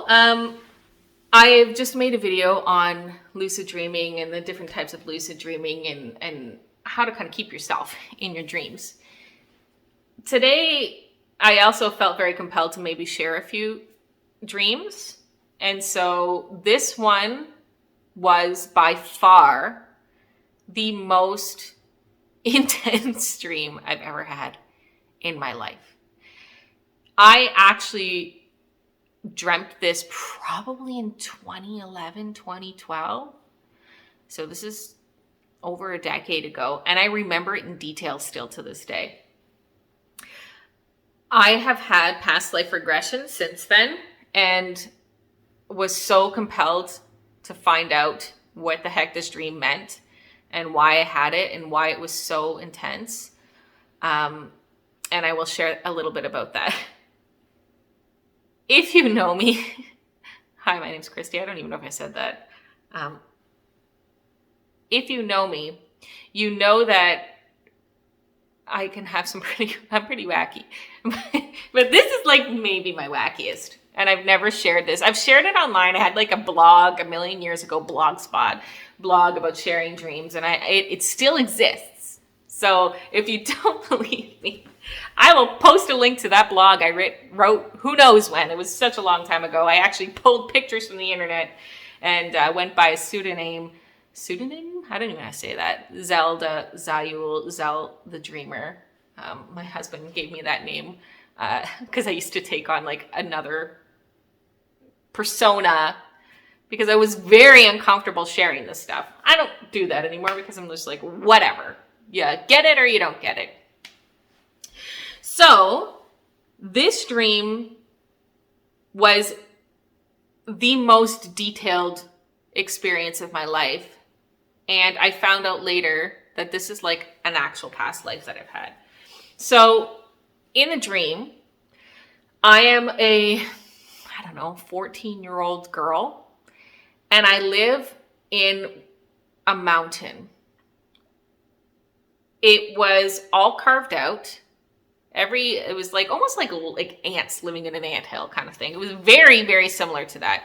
I've just made a video on lucid dreaming and the different types of lucid dreaming and how to kind of keep yourself in your dreams. Today, I also felt very compelled to maybe share a few dreams. And so this one was by far the most intense dream I've ever had in my life. I actually dreamt this probably in 2011, 2012. So this is over a decade ago, and I remember it in detail still to this day. I have had past life regression since then and was so compelled to find out what the heck this dream meant and why I had it and why it was so intense. And I will share a little bit about that. If you know me, hi, my name's Christy. I don't even know if I said that. If you know me, you know that I can have I'm pretty wacky. But this is like maybe my wackiest. And I've never shared this. I've shared it online. I had like a blog a million years ago, Blogspot blog about sharing dreams. And it still exists. So if you don't believe me, I will post a link to that blog I wrote who knows when. It was such a long time ago. I actually pulled pictures from the internet and went by a pseudonym? I don't even know how to say that. Zelda Zayul Zel the Dreamer. My husband gave me that name because I used to take on like another persona because I was very uncomfortable sharing this stuff. I don't do that anymore because I'm just like, whatever. You get it or you don't get it. So this dream was the most detailed experience of my life. And I found out later that this is like an actual past life that I've had. So in a dream, I am a 14-year-old girl. And I live in a mountain. It was all carved out. It was like almost like ants living in an anthill kind of thing. It was very, very similar to that.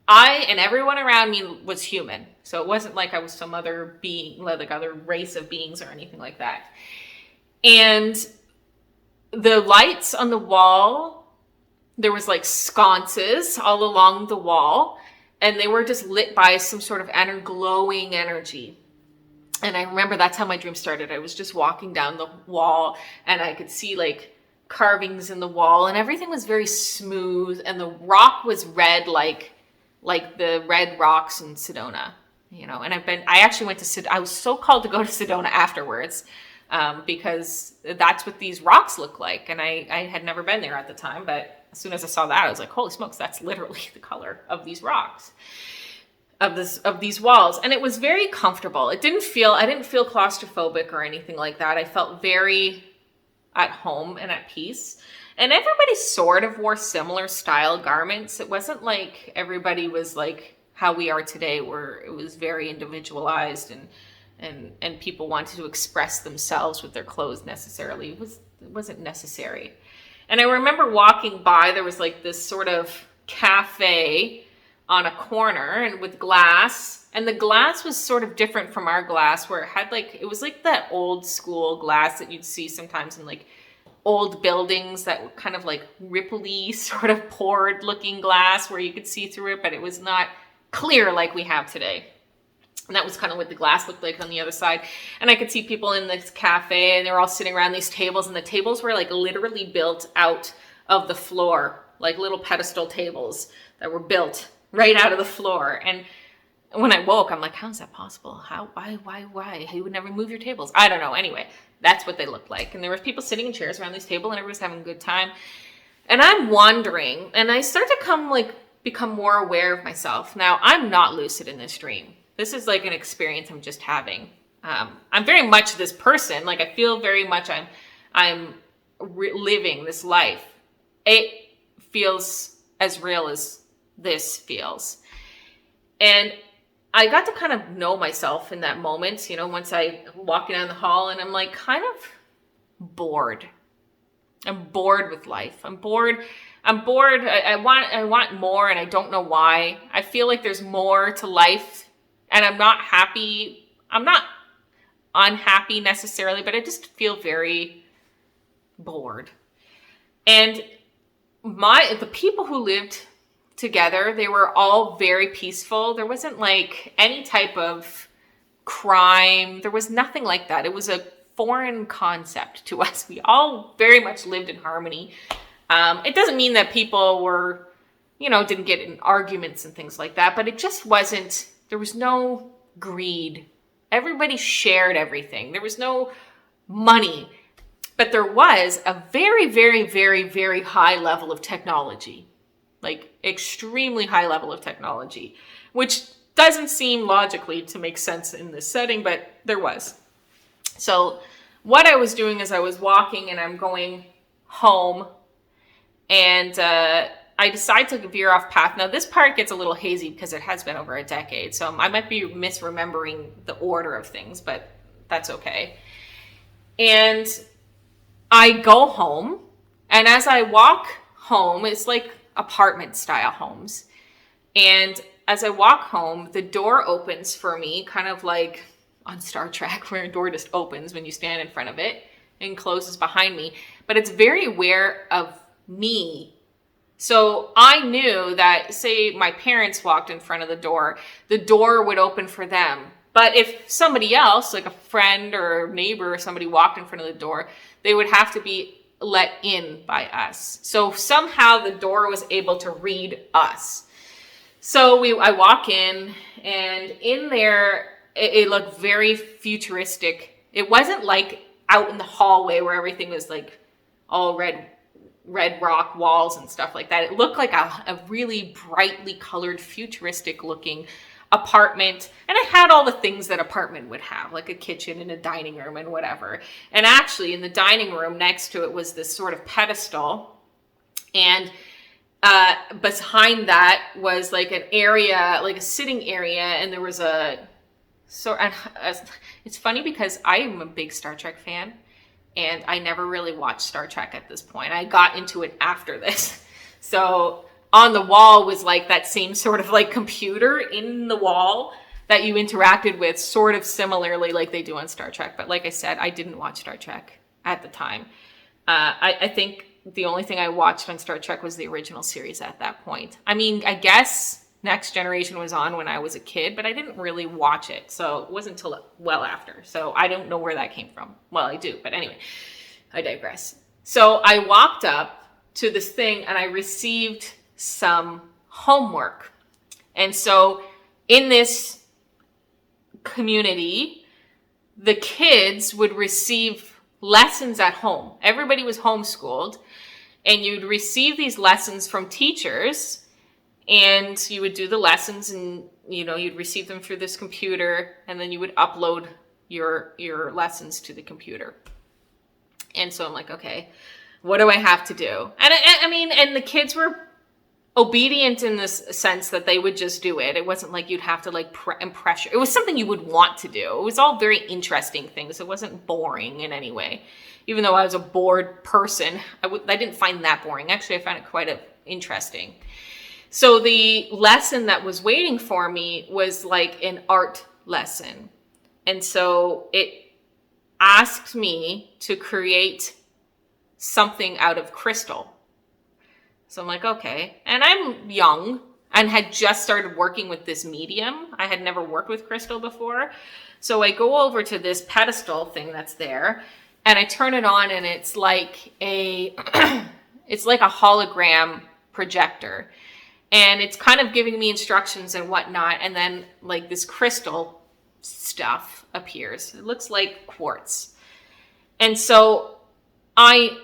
I and everyone around me was human. So it wasn't like I was some other being, like other race of beings or anything like that. And the lights on the wall, there was like sconces all along the wall, and they were just lit by some sort of glowing energy. And I remember that's how my dream started. I was just walking down the wall and I could see like carvings in the wall and everything was very smooth and the rock was red like the red rocks in Sedona, you know. And I actually went to Sedona. I was so called to go to Sedona afterwards because that's what these rocks look like. And I had never been there at the time, but as soon as I saw that, I was like, holy smokes, that's literally the color of these rocks. Of these walls. And it was very comfortable. I didn't feel claustrophobic or anything like that. I felt very at home and at peace. And everybody sort of wore similar style garments. It wasn't like everybody was like how we are today, where it was very individualized and people wanted to express themselves with their clothes necessarily. It wasn't necessary. And I remember walking by, there was like this sort of cafe on a corner and with glass, and the glass was sort of different from our glass, where it was like that old school glass that you'd see sometimes in like old buildings that were kind of like ripply sort of poured looking glass where you could see through it, but it was not clear like we have today. And that was kind of what the glass looked like on the other side. And I could see people in this cafe and they were all sitting around these tables, and the tables were like literally built out of the floor, like little pedestal tables that were built right out of the floor. And when I woke, I'm like, how is that possible? Why? You would never move your tables. I don't know. Anyway, that's what they looked like. And there were people sitting in chairs around this table and everyone was having a good time. And I'm wandering and I start to become more aware of myself. Now, I'm not lucid in this dream. This is like an experience I'm just having. I'm very much this person. Like I feel very much I'm living this life. It feels as real as this feels. And I got to kind of know myself in that moment, you know, once I walked down the hall, and I'm like kind of bored. I'm bored with life. I'm bored. I'm bored. I want more, and I don't know why. I feel like there's more to life, and I'm not happy. I'm not unhappy necessarily, but I just feel very bored. And the people who lived together, they were all very peaceful. There wasn't like any type of crime. There was nothing like that. It was a foreign concept to us. We all very much lived in harmony. It doesn't mean that people were, didn't get in arguments and things like that, but it just wasn't, there was no greed. Everybody shared everything. There was no money, but there was a very, very, very, very high level of technology, like extremely high level of technology, which doesn't seem logically to make sense in this setting, but there was. So what I was doing is I was walking and I'm going home, and I decide to veer off path. Now this part gets a little hazy because it has been over a decade, so I might be misremembering the order of things, but that's okay. And I go home, and as I walk home, it's like apartment style homes. And as I walk home, the door opens for me, kind of like on Star Trek, where a door just opens when you stand in front of it and closes behind me. But it's very aware of me. So I knew that, say my parents walked in front of the door would open for them. But if somebody else, like a friend or neighbor or somebody walked in front of the door, they would have to be let in by us. So somehow the door was able to read us. So I walk in, and in there, it looked very futuristic. It wasn't like out in the hallway where everything was like all red rock walls and stuff like that. It looked like a really brightly colored, futuristic looking apartment. And it had all the things that apartment would have, like a kitchen and a dining room and whatever. And actually in the dining room next to it was this sort of pedestal. And behind that was like an area, like a sitting area. And there was it's funny because I am a big Star Trek fan, and I never really watched Star Trek at this point. I got into it after this. So on the wall was like that same sort of like computer in the wall that you interacted with, sort of similarly like they do on Star Trek. But like I said, I didn't watch Star Trek at the time. I think the only thing I watched on Star Trek was the original series at that point. I mean, I guess Next Generation was on when I was a kid, but I didn't really watch it. So it wasn't until well after. So I don't know where that came from. Well, I do, but anyway, I digress. So I walked up to this thing and I received some homework. And so in this community, the kids would receive lessons at home. Everybody was homeschooled, and you'd receive these lessons from teachers. And you would do the lessons, and you'd receive them through this computer, and then you would upload your lessons to the computer. And so I'm like, okay, what do I have to do? And I mean, and the kids were obedient in this sense that they would just do it. It wasn't like you'd have to like pressure. It was something you would want to do. It was all very interesting things. It wasn't boring in any way. Even though I was a bored person, I didn't find that boring. Actually, I found it quite interesting. So the lesson that was waiting for me was like an art lesson. And so it asked me to create something out of crystal. So I'm like, okay. And I'm young and had just started working with this medium. I had never worked with crystal before. So I go over to this pedestal thing that's there, and I turn it on, and it's like it's like a hologram projector. And it's kind of giving me instructions and whatnot. And then like this crystal stuff appears. It looks like quartz. And so I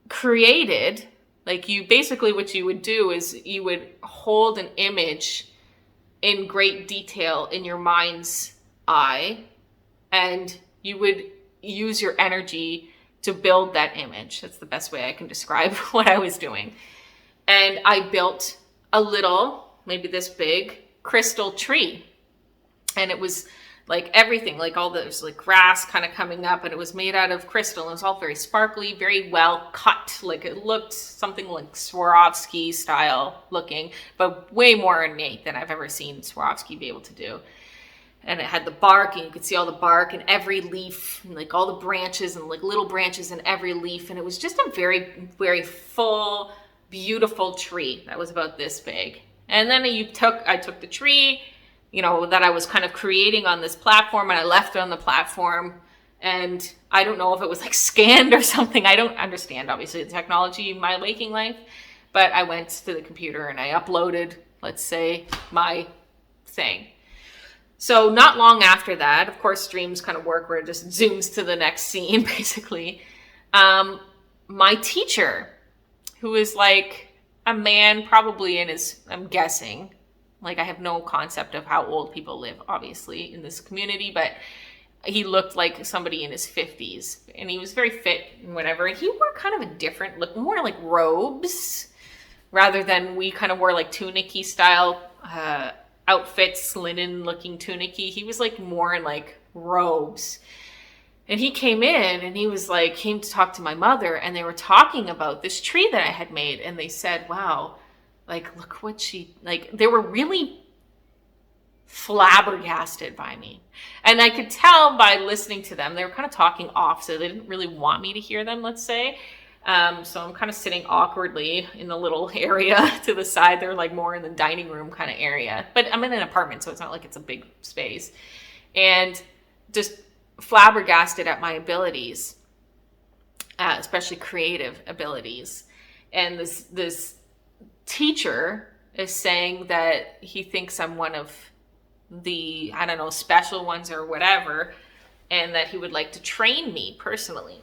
created, like basically what you would do is you would hold an image in great detail in your mind's eye, and you would use your energy to build that image. That's the best way I can describe what I was doing. And I built a little, maybe this big, crystal tree. And it was like everything, like all this like grass kind of coming up, and it was made out of crystal. And it was all very sparkly, very well cut. Like it looked something like Swarovski style looking, but way more ornate than I've ever seen Swarovski be able to do. And it had the bark, and you could see all the bark and every leaf, and like all the branches and like little branches in every leaf. And it was just a very, very full, beautiful tree that was about this big. And then I took the tree, you know, that I was kind of creating on this platform, and I left it on the platform. And I don't know if it was like scanned or something. I don't understand, obviously, the technology in my waking life. But I went to the computer and I uploaded, let's say, my thing. So not long after that, of course, streams kind of work where it just zooms to the next scene, basically. My teacher, who is like a man probably in his, I'm guessing, like I have no concept of how old people live, obviously, in this community, but he looked like somebody in his 50s, and he was very fit and whatever. And he wore kind of a different look, more like robes, rather than we kind of wore like tunic-y style outfits, linen looking tunic-y. He was like more in like robes. And he came in and he was like, came to talk to my mother, and they were talking about this tree that I had made. And they said, wow, like, look what she, like, they were really flabbergasted by me. And I could tell by listening to them, they were kind of talking off, so they didn't really want me to hear them, let's say. So I'm kind of sitting awkwardly in the little area to the side. They're like more in the dining room kind of area, but I'm in an apartment, so it's not like it's a big space. And just flabbergasted at my abilities, especially creative abilities. And this teacher is saying that he thinks I'm one of the, I don't know, special ones or whatever, and that he would like to train me personally.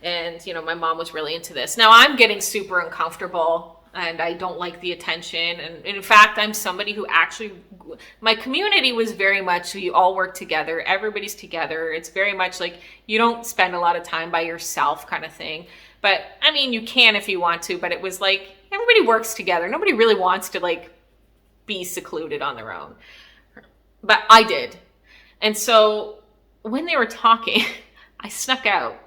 And, you know, my mom was really into this. Now I'm getting super uncomfortable, and I don't like the attention. And in fact, I'm somebody who actually, my community was very much, you all work together, everybody's together. It's very much like you don't spend a lot of time by yourself kind of thing. But I mean, you can if you want to, but it was like everybody works together. Nobody really wants to like be secluded on their own. But I did. And so when they were talking, I snuck out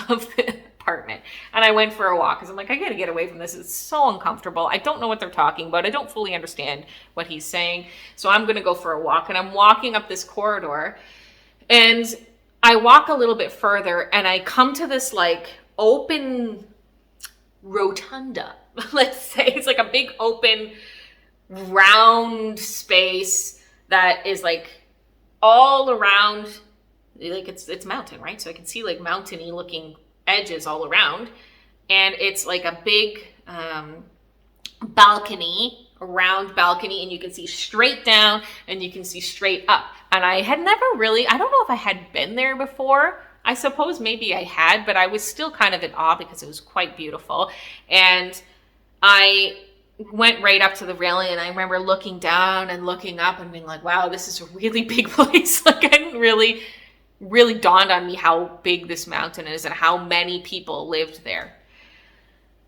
of the apartment and I went for a walk because I'm like, I gotta get away from this. It's so uncomfortable. I don't know what they're talking about. I don't fully understand what he's saying. So I'm gonna go for a walk, and I'm walking up this corridor, and I walk a little bit further and I come to this like open rotunda. Let's say it's like a big open round space that is like all around, like it's mountain, right? So I can see like mountainy looking edges all around, and it's like a big balcony, a round balcony, and you can see straight down and you can see straight up. And I had never really, I don't know if I had been there before. I suppose maybe I had, but I was still kind of in awe because it was quite beautiful. And I went right up to the railing, and I remember looking down and looking up and being like, wow, this is a really big place. Like I didn't really dawned on me how big this mountain is and how many people lived there.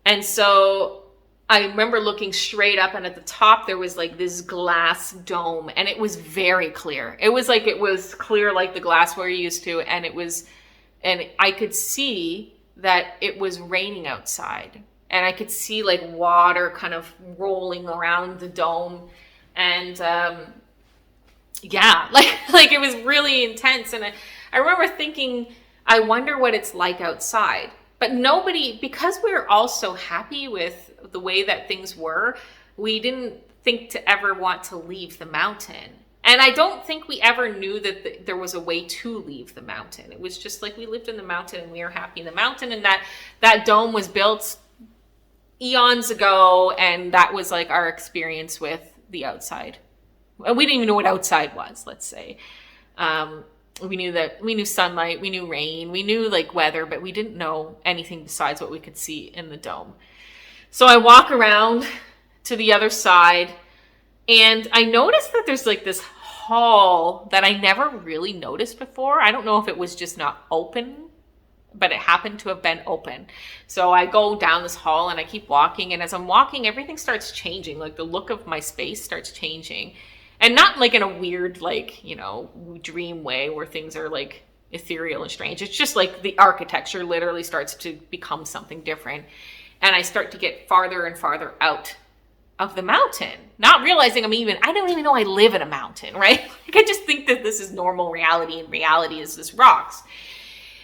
And so I remember looking straight up, and at the top there was like this glass dome, and it was very clear. It was like, it was clear like the glass we're used to, and I could see that it was raining outside, and I could see like water kind of rolling around the dome. And yeah, like it was really intense. And I remember thinking, I wonder what it's like outside. But nobody, because we were all so happy with the way that things were, we didn't think to ever want to leave the mountain. And I don't think we ever knew that there was a way to leave the mountain. It was just like we lived in the mountain and we were happy in the mountain, and that dome was built eons ago, and that was like our experience with the outside. And we didn't even know what outside was, let's say. We knew sunlight, we knew rain, we knew like weather, but we didn't know anything besides what we could see in the dome. So I walk around to the other side, and I noticed that there's like this hall that I never really noticed before. I don't know if it was just not open, but it happened to have been open. So I go down this hall and I keep walking, and as I'm walking, everything starts changing. Like the look of my space starts changing. And not like in a weird, like, you know, dream way where things are like ethereal and strange. It's just like the architecture literally starts to become something different. And I start to get farther and farther out of the mountain, not realizing I don't even know I live in a mountain, right? Like I just think that this is normal reality, and reality is this rocks.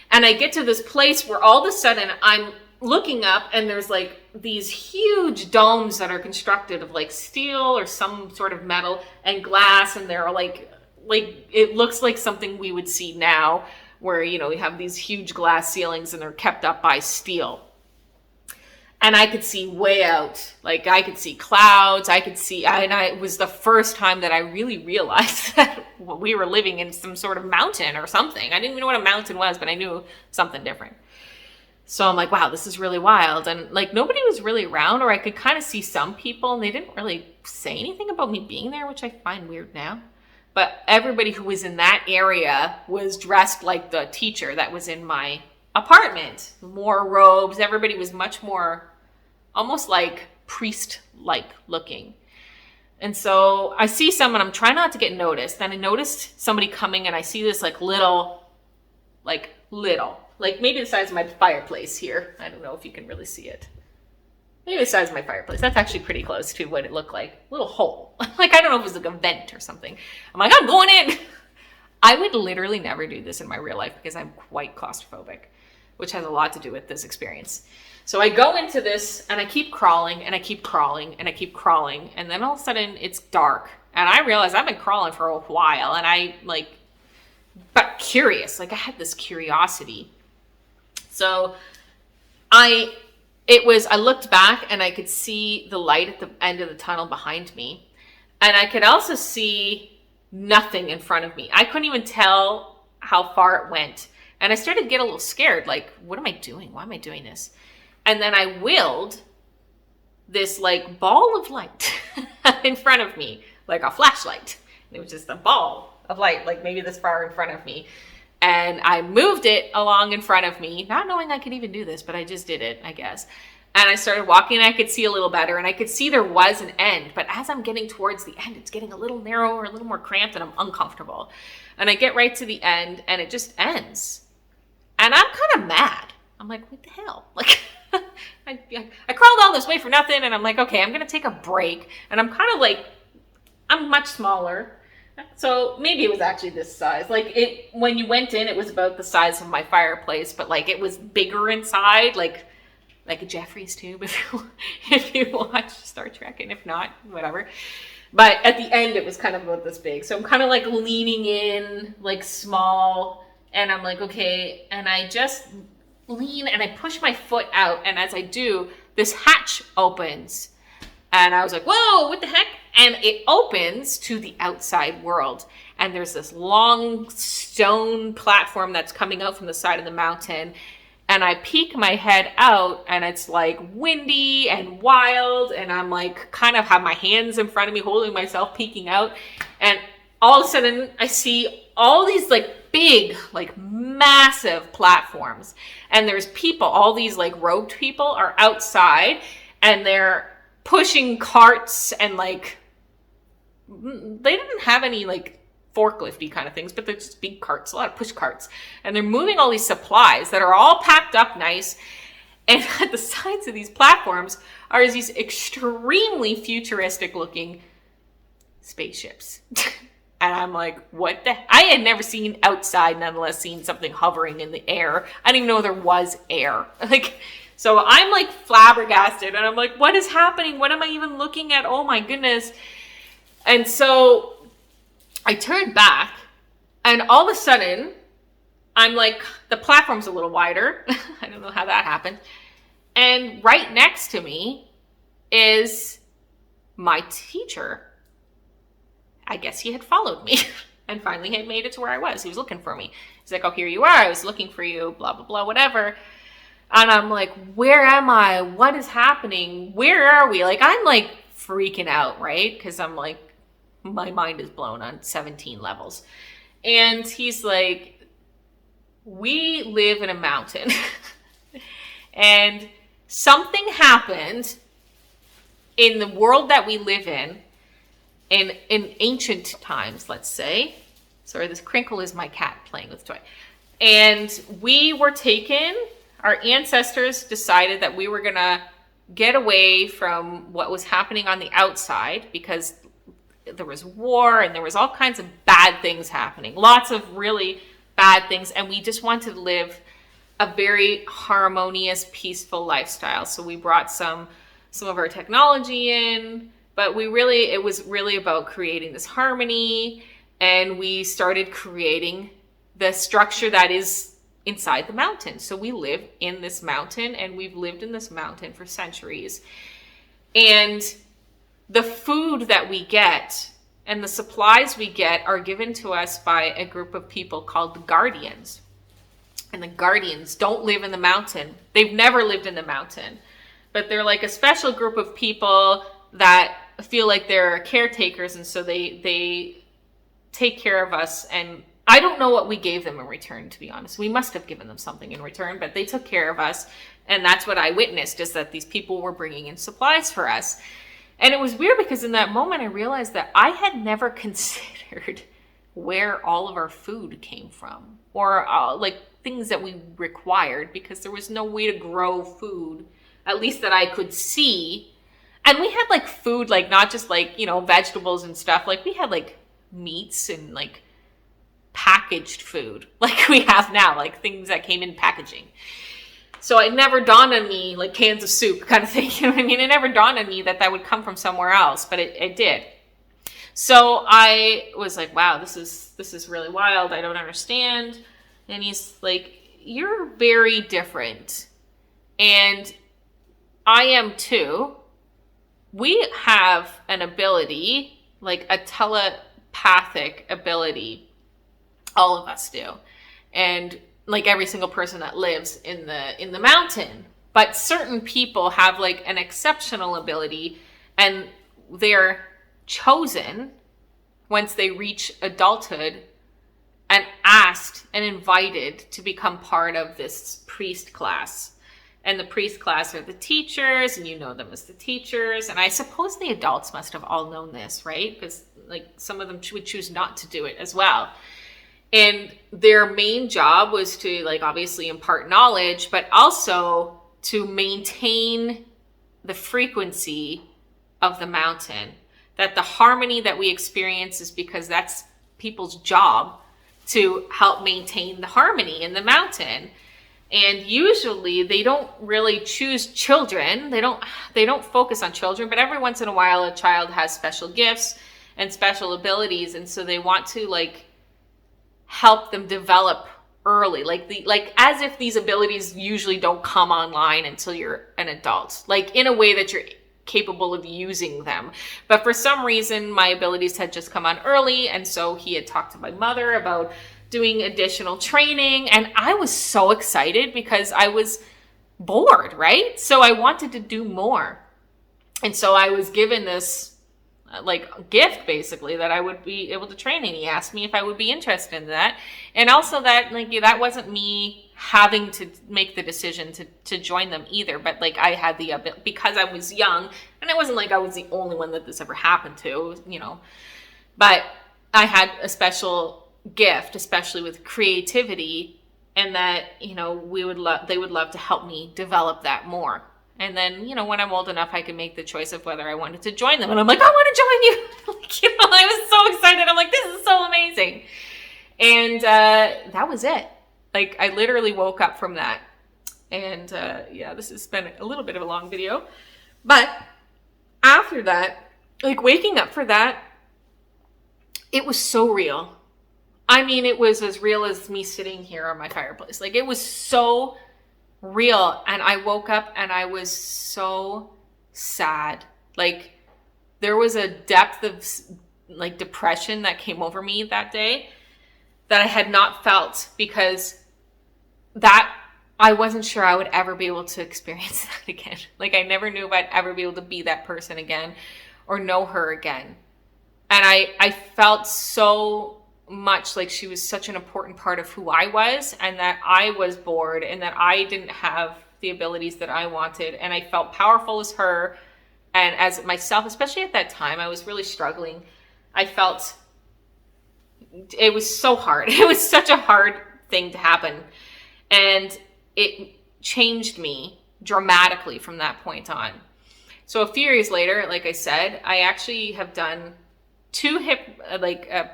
And I get to this place where all of a sudden I'm looking up and there's like these huge domes that are constructed of like steel or some sort of metal and glass, and they're like it looks like something we would see now where, you know, we have these huge glass ceilings and they're kept up by steel. And I could see way out, like I could see clouds, it was the first time that I really realized that we were living in some sort of mountain or something. I didn't even know what a mountain was, but I knew something different. So I'm like, wow, this is really wild. And like nobody was really around, or I could kind of see some people and they didn't really say anything about me being there, which I find weird now. But everybody who was in that area was dressed like the teacher that was in my apartment. More robes. Everybody was much more almost like priest-like looking. And so I see someone, I'm trying not to get noticed. Then I noticed somebody coming and I see this like little, like maybe the size of my fireplace here. I don't know if you can really see it. Maybe the size of my fireplace. That's actually pretty close to what it looked like. Little hole. Like, I don't know if it was like a vent or something. I'm like, I'm going in. I would literally never do this in my real life because I'm quite claustrophobic, which has a lot to do with this experience. So I go into this and I keep crawling and I keep crawling and I keep crawling. And then all of a sudden it's dark. And I realize I've been crawling for a while and I but curious, like I had this curiosity. So I looked back and I could see the light at the end of the tunnel behind me. And I could also see nothing in front of me. I couldn't even tell how far it went. And I started to get a little scared. Like, what am I doing? Why am I doing this? And then I willed this like ball of light in front of me, like a flashlight. And it was just a ball of light, like maybe this far in front of me. And I moved it along in front of me, not knowing I could even do this, but I just did it, I guess. And I started walking and I could see a little better and I could see there was an end. But as I'm getting towards the end, it's getting a little narrower, a little more cramped, and I'm uncomfortable. And I get right to the end and it just ends. And I'm kind of mad. I'm like, what the hell? Like, I crawled all this way for nothing. And I'm like, okay, I'm going to take a break. And I'm kind of like, I'm much smaller. So maybe it was actually this size. Like when you went in, it was about the size of my fireplace, but like it was bigger inside, like a Jeffrey's tube if you watch Star Trek, and if not, whatever. But at the end, it was kind of about this big. So I'm kind of like leaning in, like small, and I'm like, okay. And I just lean and I push my foot out. And as I do, this hatch opens. And I was like, whoa, what the heck? And it opens to the outside world. And there's this long stone platform that's coming out from the side of the mountain. And I peek my head out and it's like windy and wild. And I'm like, kind of have my hands in front of me, holding myself, peeking out. And all of a sudden I see all these like big, like massive platforms. And there's people, all these like robed people are outside and they're pushing carts and like, they didn't have any like forklifty kind of things, but they're just big carts, a lot of push carts. And they're moving all these supplies that are all packed up nice. And at the sides of these platforms are these extremely futuristic looking spaceships. And I'm like, what the? I had never seen outside, nonetheless, seen something hovering in the air. I didn't even know there was air. Like, so I'm like flabbergasted and I'm like, what is happening? What am I even looking at? Oh my goodness. And so I turned back and all of a sudden I'm like, the platform's a little wider. I don't know how that happened. And right next to me is my teacher. I guess he had followed me and finally had made it to where I was. He was looking for me. He's like, oh, here you are. I was looking for you, blah, blah, blah, whatever. And I'm like, where am I? What is happening? Where are we? Like, I'm like freaking out, right? Because I'm like, my mind is blown on 17 levels. And he's like, we live in a mountain. And something happened in the world that we live in in ancient times, let's say. Sorry, this Crinkle is my cat playing with toy. And we were taken, our ancestors decided that we were going to get away from what was happening on the outside because there was war and there was all kinds of bad things happening. Lots of really bad things. And we just wanted to live a very harmonious, peaceful lifestyle. So we brought some of our technology in, but it was really about creating this harmony. And we started creating the structure that is inside the mountain. So we live in this mountain, and we've lived in this mountain for centuries. And the food that we get and the supplies we get are given to us by a group of people called the guardians. And the guardians don't live in the mountain. They've never lived in the mountain. But they're like a special group of people that feel like they're caretakers, and so they take care of us. And I don't know what we gave them in return, to be honest. We must have given them something in return, but they took care of us. And that's what I witnessed, is that these people were bringing in supplies for us. And it was weird because in that moment I realized that I had never considered where all of our food came from, or like things that we required, because there was no way to grow food, at least that I could see. And we had like food, like not just like, vegetables and stuff. Like we had like meats and like packaged food like we have now, like things that came in packaging. So it never dawned on me, like cans of soup kind of thing. You know what I mean? It never dawned on me that would come from somewhere else, but it did. So I was like, wow, this is really wild. I don't understand. And he's like, you're very different. And I am too. We have an ability, like a telepathic ability. All of us do. And like every single person that lives in the mountain. But certain people have like an exceptional ability, and they're chosen once they reach adulthood and asked and invited to become part of this priest class. And the priest class are the teachers, and you know them as the teachers. And I suppose the adults must have all known this, right? Because like some of them would choose not to do it as well. And their main job was to like obviously impart knowledge, but also to maintain the frequency of the mountain. That the harmony that we experience is because that's people's job, to help maintain the harmony in the mountain. And usually they don't really choose children. They don't focus on children, but every once in a while a child has special gifts and special abilities, and so they want to like help them develop early, like as if these abilities usually don't come online until you're an adult, like in a way that you're capable of using them. But for some reason my abilities had just come on early, and so he had talked to my mother about doing additional training, and I was so excited because I was bored, right? So I wanted to do more. And so I was given this like gift basically that I would be able to train, and he asked me if I would be interested in that. And also that like that wasn't me having to make the decision to join them either, but like I had the ability because I was young, and it wasn't like I was the only one that this ever happened to, but I had a special gift, especially with creativity, and that they would love to help me develop that more. And then, when I'm old enough, I can make the choice of whether I wanted to join them. And I'm like, I want to join you. I was so excited. I'm like, this is so amazing. And that was it. Like, I literally woke up from that. And this has been a little bit of a long video. But after that, like waking up for that, it was so real. I mean, it was as real as me sitting here on my fireplace. Like, it was so real. And I woke up and I was so sad. Like, there was a depth of like depression that came over me that day that I had not felt, because that I wasn't sure I would ever be able to experience that again. Like, I never knew if I'd ever be able to be that person again or know her again. And I felt so much like she was such an important part of who I was, and that I was bored, and that I didn't have the abilities that I wanted. And I felt powerful as her and as myself, especially at that time. I was really struggling I felt it was so hard. It was such a hard thing to happen. And it changed me dramatically from that point on. So a few years later, like I said, I actually have done 2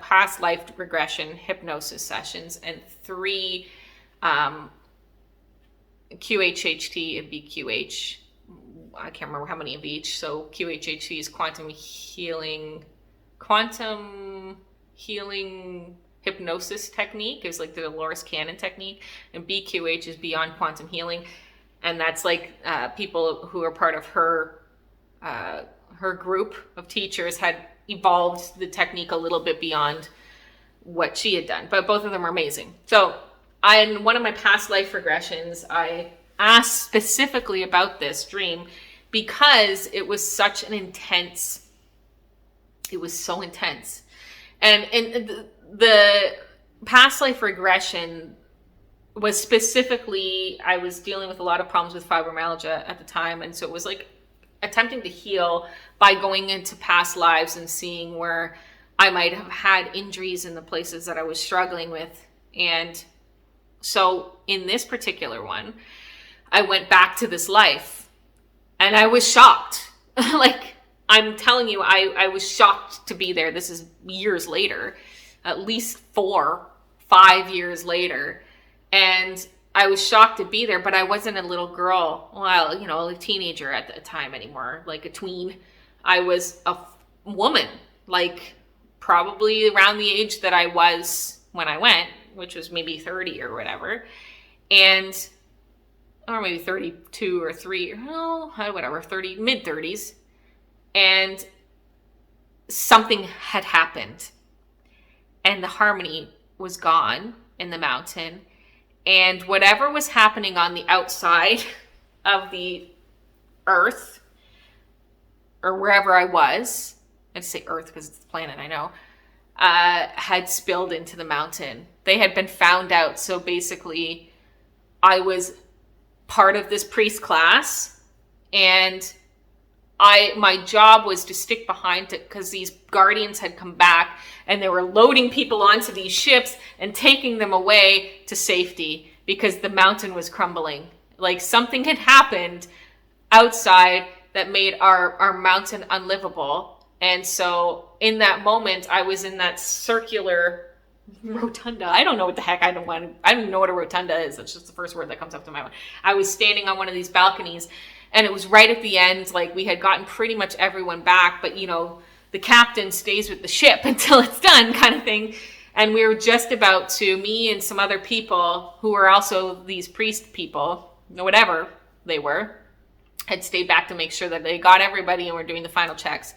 past life regression hypnosis sessions and 3 QHHT and BQH. I can't remember how many of each. So QHHT is quantum healing hypnosis technique. Is like the Dolores Cannon technique, and BQH is beyond quantum healing, and that's like people who are part of her group of teachers had evolved the technique a little bit beyond what she had done, but both of them are amazing. So in one of my past life regressions, I asked specifically about this dream because it was such an intense, it was so intense. And the past life regression was specifically, I was dealing with a lot of problems with fibromyalgia at the time. And so it was like attempting to heal by going into past lives and seeing where I might have had injuries in the places that I was struggling with. And so in this particular one, I went back to this life and I was shocked. Like, I'm telling you, I was shocked to be there. This is years later, at least 4-5 years later. And I was shocked to be there, but I wasn't a little girl, well, you know, a teenager at the time anymore, like a tween. I was a woman, like probably around the age that I was when I went, which was maybe 30 or whatever. Or maybe 32 or 3, or whatever, mid 30s. And something had happened and the harmony was gone in the mountain, and whatever was happening on the outside of the earth or wherever I was, I'd say earth because it's the planet, I know, had spilled into the mountain. They had been found out. So basically I was part of this priest class, and my job was to stick behind it because these guardians had come back and they were loading people onto these ships and taking them away to safety because the mountain was crumbling. Like something had happened outside that made our mountain unlivable. And so in that moment, I was in that circular rotunda. I don't know what the heck. I don't even know what a rotunda is. That's just the first word that comes up to my mind. I was standing on one of these balconies, and it was right at the end. Like, we had gotten pretty much everyone back, but you know, the captain stays with the ship until it's done, kind of thing. And we were just about to, me and some other people who were also these priest people, whatever they were, had stayed back to make sure that they got everybody and were doing the final checks.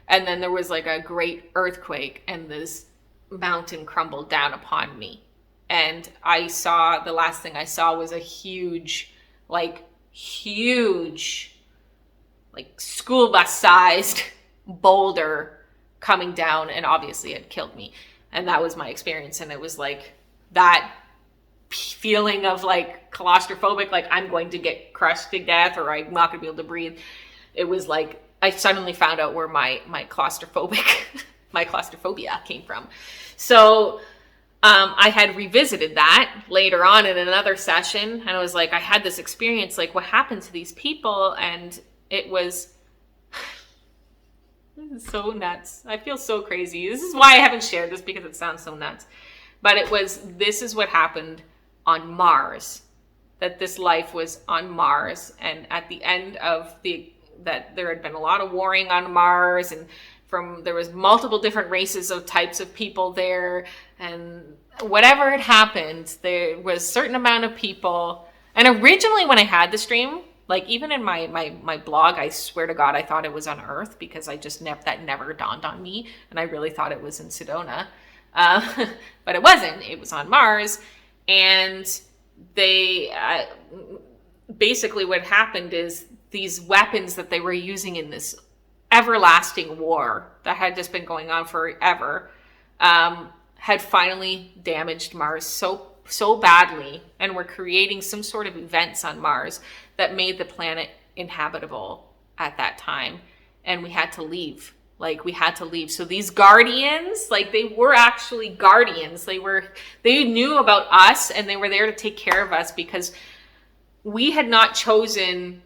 And then there was like a great earthquake, and this mountain crumbled down upon me. And the last thing I saw was a huge, like school bus sized boulder coming down, and obviously it killed me. And that was my experience. And it was like that feeling of like claustrophobic, like I'm going to get crushed to death or I'm not going to be able to breathe. It was like I suddenly found out where my claustrophobia came from. So I had revisited that later on in another session, and I was like, I had this experience, like what happened to these people? And it was so nuts. I feel so crazy. This is why I haven't shared this, because it sounds so nuts. But this is what happened on Mars, that this life was on Mars. And at the end of that there had been a lot of warring on Mars, and there was multiple different races of types of people there, and whatever had happened, there was a certain amount of people. And originally when I had this dream, like even in my blog, I swear to God, I thought it was on Earth, because that never dawned on me. And I really thought it was in Sedona. But it wasn't. It was on Mars. And they basically what happened is these weapons that they were using in this everlasting war that had just been going on forever had finally damaged Mars so badly, and were creating some sort of events on Mars that made the planet inhabitable at that time. And we had to leave. Like we had to leave. So these guardians, like they were actually guardians. They knew about us and they were there to take care of us because we had not chosen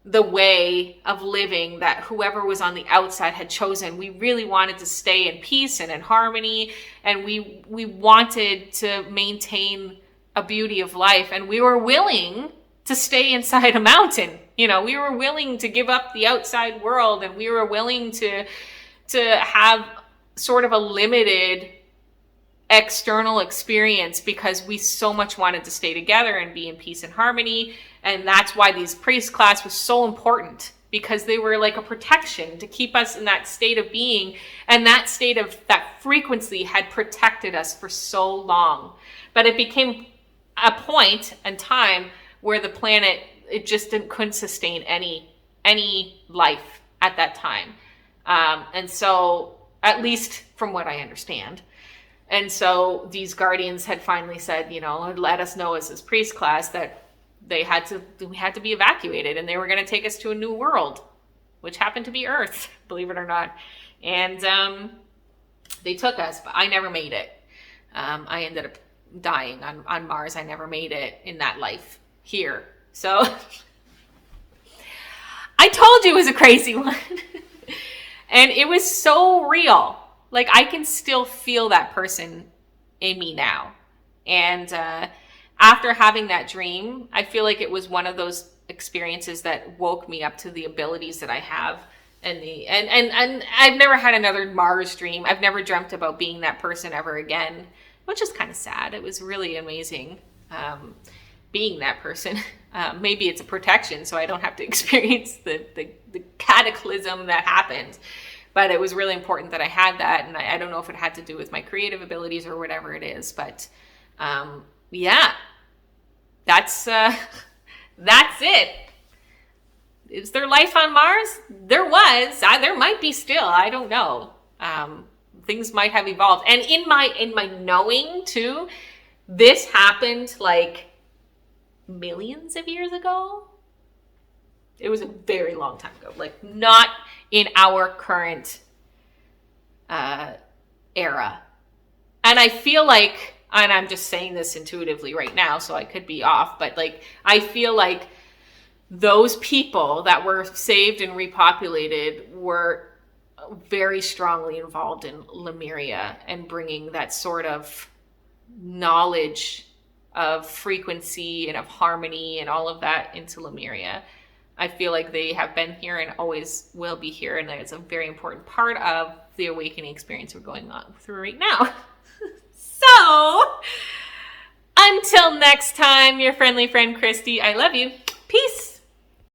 the way of living that whoever was on the outside had chosen. We really wanted to stay in peace and in harmony, and we wanted to maintain a beauty of life, and we were willing to stay inside a mountain. You know, we were willing to give up the outside world, and we were willing to have sort of a limited external experience because we so much wanted to stay together and be in peace and harmony. And that's why these priest class was so important, because they were like a protection to keep us in that state of being, and that state of that frequency had protected us for so long. But it became a point in time where the planet, it just couldn't sustain any life at that time. And so, at least from what I understand. And so these guardians had finally said, you know, let us know as this priest class that we had to be evacuated, and they were going to take us to a new world, which happened to be Earth, believe it or not. And they took us, but I never made it. I ended up dying on Mars. I never made it in that life here. So I told you it was a crazy one. And it was so real. Like, I can still feel that person in me now. And after having that dream, I feel like it was one of those experiences that woke me up to the abilities that I have. And I've never had another Mars dream. I've never dreamt about being that person ever again, which is kind of sad. It was really amazing being that person. Maybe it's a protection, so I don't have to experience the cataclysm that happened. But it was really important that I had that, and I don't know if it had to do with my creative abilities or whatever it is. But yeah, that's it. Is there life on Mars? There was. There might be still. I don't know. Things might have evolved. And in my knowing too, this happened like millions of years ago. It was a very long time ago. Like, not in our current era. And I feel like, and I'm just saying this intuitively right now, so I could be off, but like, I feel like those people that were saved and repopulated were very strongly involved in Lemuria and bringing that sort of knowledge of frequency and of harmony and all of that into Lemuria. I feel like they have been here and always will be here, and it's a very important part of the awakening experience we're going on through right now. So, until next time, your friendly friend Christy, I love you. Peace.